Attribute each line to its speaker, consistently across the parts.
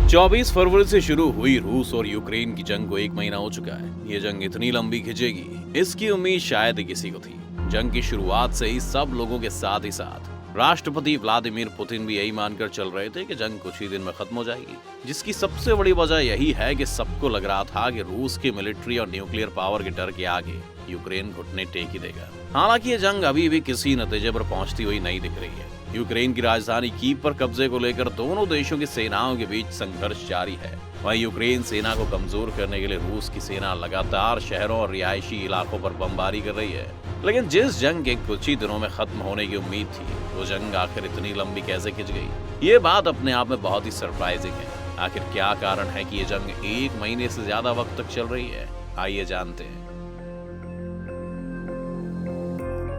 Speaker 1: 24 फरवरी से शुरू हुई रूस और यूक्रेन की जंग को 1 महीना हो चुका है। ये जंग इतनी लंबी खिंचेगी, इसकी उम्मीद शायद ही किसी को थी। जंग की शुरुआत से ही सब लोगों के साथ राष्ट्रपति व्लादिमीर पुतिन भी यही मानकर चल रहे थे कि जंग कुछ ही दिन में खत्म हो जाएगी, जिसकी सबसे बड़ी वजह यही है कि सबको लग रहा था कि रूस की मिलिट्री और न्यूक्लियर पावर के डर के आगे यूक्रेन घुटने टेक ही देगा। हालांकि ये जंग अभी भी किसी नतीजे पर पहुंचती हुई नहीं दिख रही है। यूक्रेन की राजधानी कीव पर कब्जे को लेकर दोनों देशों की सेनाओं के बीच संघर्ष जारी है। वहीं यूक्रेन सेना को कमजोर करने के लिए रूस की सेना लगातार शहरों और रिहायशी इलाकों पर बमबारी कर रही है। लेकिन जिस जंग के कुछ ही दिनों में खत्म होने की उम्मीद थी, वो जंग आखिर इतनी लंबी कैसे खिंच गई, ये बात अपने आप में बहुत ही सरप्राइजिंग है। आखिर क्या कारण है कि ये जंग 1 महीने से ज्यादा वक्त तक चल रही है, आइए जानते हैं।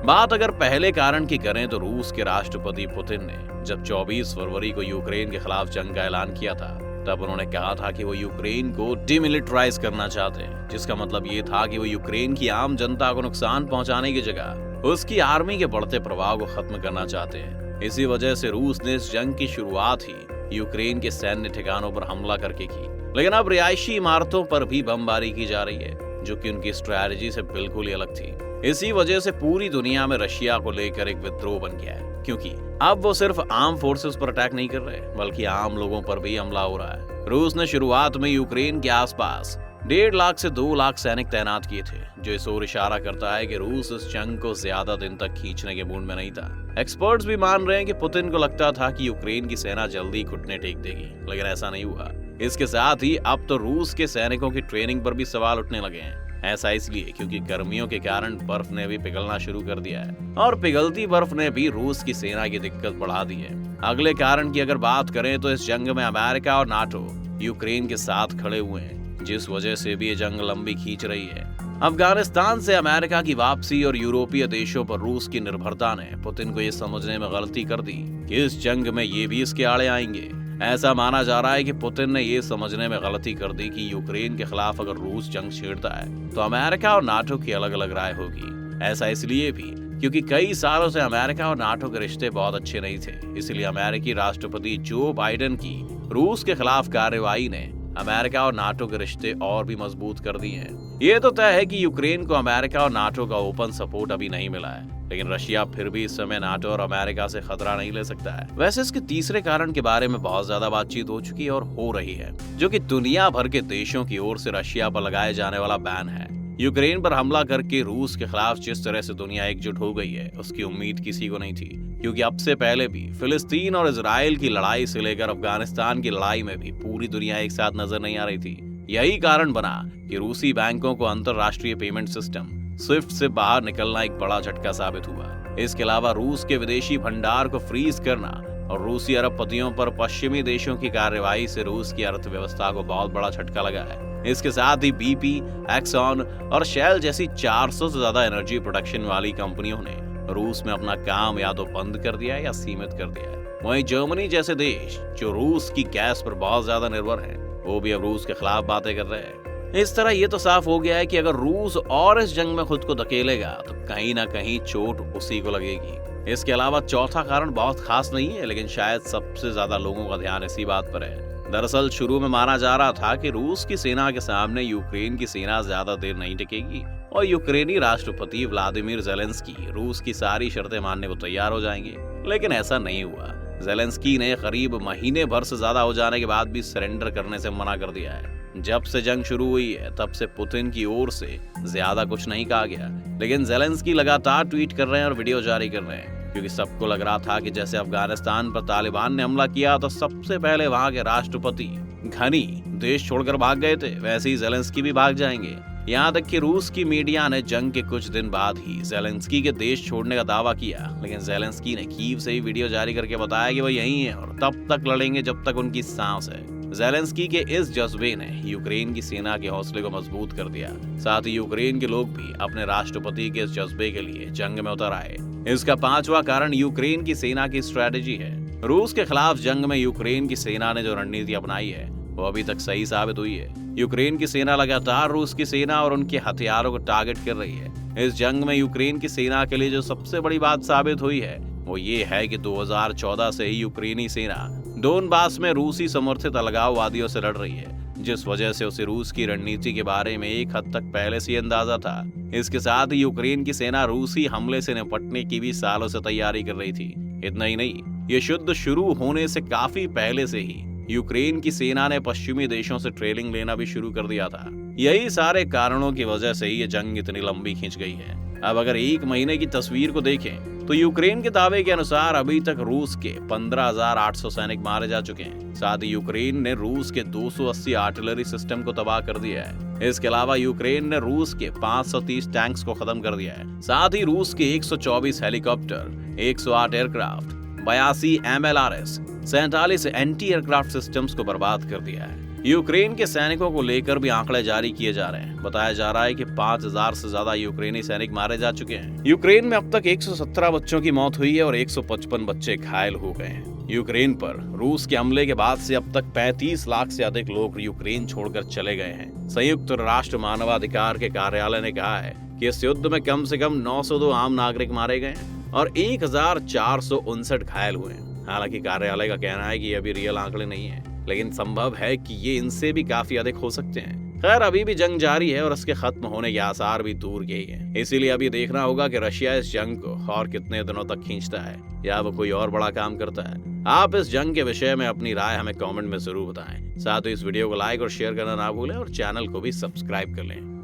Speaker 1: बात अगर पहले कारण की करें तो रूस के राष्ट्रपति पुतिन ने जब 24 फरवरी को यूक्रेन के खिलाफ जंग का ऐलान किया था, तब उन्होंने कहा था कि वो यूक्रेन को डिमिलिटराइज करना चाहते हैं, जिसका मतलब ये था कि वो यूक्रेन की आम जनता को नुकसान पहुंचाने की जगह उसकी आर्मी के बढ़ते प्रभाव को खत्म करना चाहते हैं। इसी वजह से रूस ने इस जंग की शुरुआत ही यूक्रेन के सैन्य ठिकानों पर हमला करके की। लेकिन अब रिहायशी इमारतों पर भी बमबारी की जा रही है, जो कि उनकी स्ट्रैटेजी से बिल्कुल ही अलग थी। इसी वजह से पूरी दुनिया में रशिया को लेकर एक विद्रोह बन गया है, क्योंकि अब वो सिर्फ आर्म फोर्सेस पर अटैक नहीं कर रहे, बल्कि आम लोगों पर भी हमला हो रहा है। रूस ने शुरुआत में यूक्रेन के आसपास 1.5 लाख से 2 लाख सैनिक तैनात किए थे, जो इस ओर इशारा करता है कि रूस इस जंग को ज्यादा दिन तक खींचने के मूड में नहीं था। एक्सपर्ट्स भी मान रहे हैं कि पुतिन को लगता था कि यूक्रेन की सेना जल्दी घुटने टेक देगी, लेकिन ऐसा नहीं हुआ। इसके साथ ही अब तो रूस के सैनिकों की ट्रेनिंग पर भी सवाल उठने लगे हैं। ऐसा इसलिए क्योंकि गर्मियों के कारण बर्फ ने भी पिघलना शुरू कर दिया है, और पिघलती बर्फ ने भी रूस की सेना की दिक्कत बढ़ा दी है। अगले कारण की अगर बात करें तो इस जंग में अमेरिका और नाटो यूक्रेन के साथ खड़े हुए हैं, जिस वजह से भी ये जंग लंबी खींच रही है। अफगानिस्तान से अमेरिका की वापसी और यूरोपीय देशों पर रूस की निर्भरता ने पुतिन को ये समझने में गलती कर दी कि इस जंग में ये भी इसके आड़े आएंगे। ऐसा माना जा रहा है कि पुतिन ने ये समझने में गलती कर दी कि यूक्रेन के खिलाफ अगर रूस जंग छेड़ता है तो अमेरिका और नाटो की अलग अलग राय होगी। ऐसा इसलिए भी क्योंकि कई सालों से अमेरिका और नाटो के रिश्ते बहुत अच्छे नहीं थे। इसलिए अमेरिकी राष्ट्रपति जो बाइडेन की रूस के खिलाफ कार्रवाई ने अमेरिका और नाटो के रिश्ते और भी मजबूत कर दिए हैं। ये तो तय है कि यूक्रेन को अमेरिका और नाटो का ओपन सपोर्ट अभी नहीं मिला है, लेकिन रशिया फिर भी इस समय नाटो और अमेरिका से खतरा नहीं ले सकता है। वैसे इसके तीसरे कारण के बारे में बहुत ज्यादा बातचीत हो चुकी है और हो रही है, जो कि दुनिया भर के देशों की ओर से रशिया पर लगाए जाने वाला बैन है। यूक्रेन पर हमला करके रूस के खिलाफ जिस तरह से दुनिया एकजुट हो गई है, उसकी उम्मीद किसी को नहीं थी, क्योंकि अब से पहले भी फिलिस्तीन और इजराइल की लड़ाई से लेकर अफगानिस्तान की लड़ाई में भी पूरी दुनिया एक साथ नजर नहीं आ रही थी। यही कारण बना कि रूसी बैंकों को अंतरराष्ट्रीय पेमेंट सिस्टम स्विफ्ट से बाहर निकलना एक बड़ा झटका साबित हुआ। इसके अलावा रूस के विदेशी भंडार को फ्रीज करना और रूसी अरबपतियों पर पश्चिमी देशों की कार्रवाई से रूस की अर्थव्यवस्था को बहुत बड़ा झटका लगा है। इसके साथ ही बीपी, एक्सॉन और शेल जैसी 400 से ज्यादा एनर्जी प्रोडक्शन वाली कंपनियों ने रूस में अपना काम या तो बंद कर दिया है या सीमित कर दिया है। वहीं जर्मनी जैसे देश जो रूस की गैस पर बहुत ज्यादा निर्भर है, वो भी अब रूस के खिलाफ बातें कर रहे हैं। इस तरह ये तो साफ हो गया है कि अगर रूस और इस जंग में खुद को धकेलेगा तो कहीं ना कहीं चोट उसी को लगेगी। इसके अलावा चौथा कारण बहुत खास नहीं है, लेकिन शायद सबसे ज्यादा लोगों का ध्यान इसी बात पर है। दरअसल शुरू में माना जा रहा था कि रूस की सेना के सामने यूक्रेन की सेना ज्यादा देर नहीं टिकेगी और यूक्रेनी राष्ट्रपति व्लादिमीर ज़ेलेंस्की रूस की सारी शर्तें मानने को तैयार हो जाएंगे, लेकिन ऐसा नहीं हुआ। ज़ेलेंस्की ने करीब महीने भर से ज्यादा हो जाने के बाद भी सरेंडर करने से मना कर दिया है। जब से जंग शुरू हुई है तब से पुतिन की ओर से ज्यादा कुछ नहीं कहा गया, लेकिन ज़ेलेंस्की लगातार ट्वीट कर रहे हैं और वीडियो जारी कर रहे हैं, क्योंकि सबको लग रहा था कि जैसे अफगानिस्तान पर तालिबान ने हमला किया तो सबसे पहले वहां के राष्ट्रपति घनी देश छोड़कर भाग गए थे, वैसे ही ज़ेलेंस्की भी भाग जाएंगे। यहाँ तक कि रूस की मीडिया ने जंग के कुछ दिन बाद ही ज़ेलेंस्की के देश छोड़ने का दावा किया, लेकिन ज़ेलेंस्की ने कीव से ही वीडियो जारी करके बताया कि वो यहीं है और तब तक लड़ेंगे जब तक उनकी सांस है। ज़ेलेंस्की के इस जज्बे ने यूक्रेन की सेना के हौसले को मजबूत कर दिया। साथ ही यूक्रेन के लोग भी अपने राष्ट्रपति के इस जज्बे के लिए जंग में उतर आए। इसका पांचवा कारण यूक्रेन की सेना की स्ट्रेटेजी है। रूस के खिलाफ जंग में यूक्रेन की सेना ने जो रणनीति अपनाई है वो अभी तक सही साबित हुई है। यूक्रेन की सेना लगातार रूस की सेना और उनके हथियारों को टारगेट कर रही है। इस जंग में यूक्रेन की सेना के लिए जो सबसे बड़ी बात साबित हुई है वो ये है कि 2014 से ही यूक्रेनी सेना डोनबास में रूसी समर्थित अलगाववादियों से लड़ रही है, जिस वजह से उसे रूस की रणनीति के बारे में एक हद तक पहले से ही अंदाजा था। इसके साथ ही यूक्रेन की सेना रूसी हमले से निपटने की भी सालों से तैयारी कर रही थी। इतना ही नहीं, ये युद्ध शुरू होने से काफी पहले से ही यूक्रेन की सेना ने पश्चिमी देशों से ट्रेनिंग लेना भी शुरू कर दिया था। यही सारे कारणों की वजह से ही ये जंग इतनी लंबी खिंच गई है। अब अगर एक महीने की तस्वीर को देखें तो यूक्रेन के दावे के अनुसार अभी तक रूस के 15,800 सैनिक मारे जा चुके हैं। साथ ही यूक्रेन ने रूस के 280 आर्टिलरी सिस्टम को तबाह कर दिया है। इसके अलावा यूक्रेन ने रूस के 530 टैंक्स को खत्म कर दिया है। साथ ही रूस के 124 helicopter, 108 aircraft, 82 MLRS, 47 anti aircraft systems को बर्बाद कर दिया है। यूक्रेन के सैनिकों को लेकर भी आंकड़े जारी किए जा रहे हैं। बताया जा रहा है कि 5,000 से ज्यादा यूक्रेनी सैनिक मारे जा चुके हैं। यूक्रेन में अब तक 117 बच्चों की मौत हुई है और 155 बच्चे घायल हो गए हैं। यूक्रेन पर रूस के हमले के बाद से अब तक 35 लाख से अधिक लोग यूक्रेन छोड़कर चले गए हैं। संयुक्त राष्ट्र मानवाधिकार के कार्यालय ने कहा है कि इस युद्ध में कम से कम 902 आम नागरिक मारे गए और 1,459 घायल हुए हैं। हालांकि कार्यालय का कहना है कि ये अभी रियल आंकड़े नहीं है, लेकिन संभव है कि ये इनसे भी काफी अधिक हो सकते हैं। खैर, अभी भी जंग जारी है और इसके खत्म होने के आसार भी दूर के ही हैं। इसीलिए अभी देखना होगा कि रशिया इस जंग को और कितने दिनों तक खींचता है या वो कोई और बड़ा काम करता है। आप इस जंग के विषय में अपनी राय हमें कमेंट में जरूर बताएं। साथ ही इस वीडियो को लाइक और शेयर करना ना भूलें और चैनल को भी सब्सक्राइब कर लें।